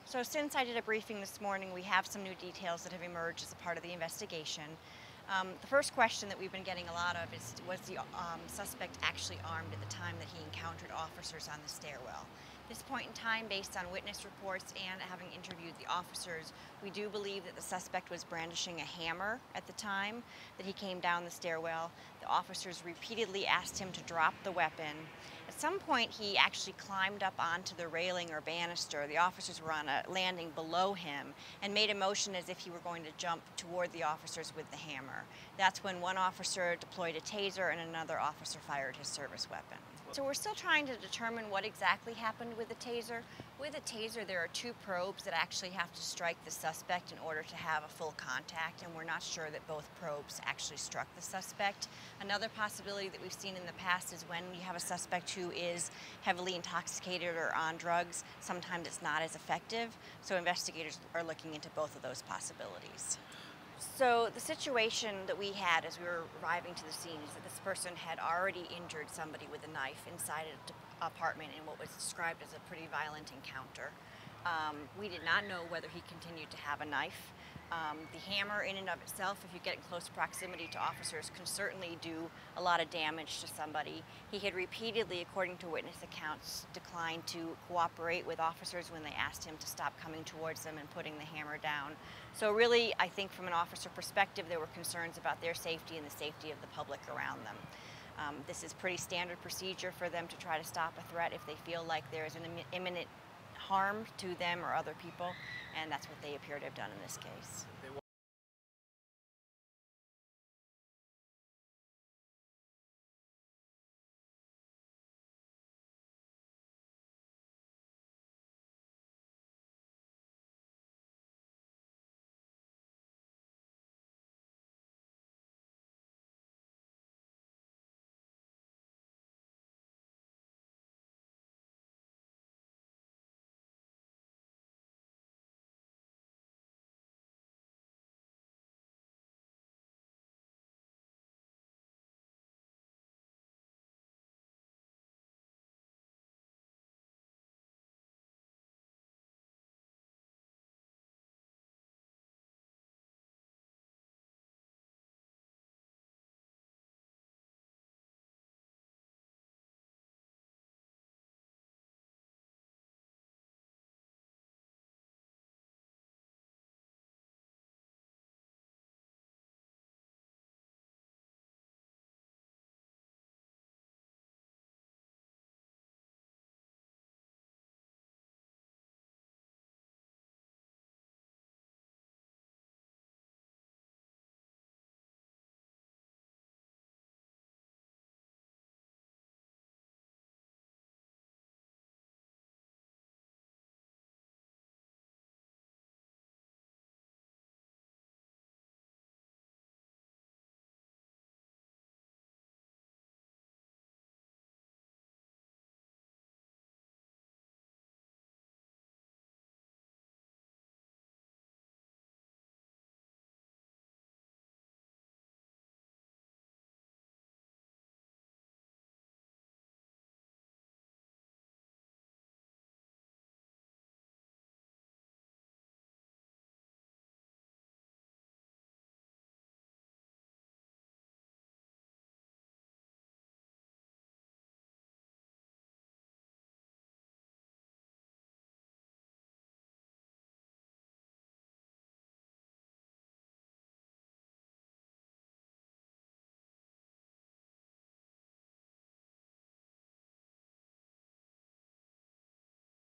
So since I did a briefing this morning, we have some new details that have emerged as a part of the investigation. The first question that we've been getting a lot of is, was the suspect actually armed at the time that he encountered officers on the stairwell? At this point in time, based on witness reports and having interviewed the officers, we do believe that the suspect was brandishing a hammer at the time that he came down the stairwell. The officers repeatedly asked him to drop the weapon. At some point, he actually climbed up onto the railing or banister. The officers were on a landing below him and made a motion as if he were going to jump toward the officers with the hammer. That's when one officer deployed a taser and another officer fired his service weapon. So we're still trying to determine what exactly happened with the taser. With a taser, there are two probes that actually have to strike the suspect in order to have a full contact, and we're not sure that both probes actually struck the suspect. Another possibility that we've seen in the past is when you have a suspect who is heavily intoxicated or on drugs, sometimes it's not as effective. So investigators are looking into both of those possibilities. So the situation that we had as we were arriving to the scene is that this person had already injured somebody with a knife inside an apartment in what was described as a pretty violent encounter. We did not know whether he continued to have a knife. The hammer in and of itself, if you get in close proximity to officers, can certainly do a lot of damage to somebody. He had repeatedly, according to witness accounts, declined to cooperate with officers when they asked him to stop coming towards them and putting the hammer down. So really, I think from an officer perspective, there were concerns about their safety and the safety of the public around them. This is pretty standard procedure for them to try to stop a threat if they feel like there is an imminent harm to them or other people, and that's what they appear to have done in this case.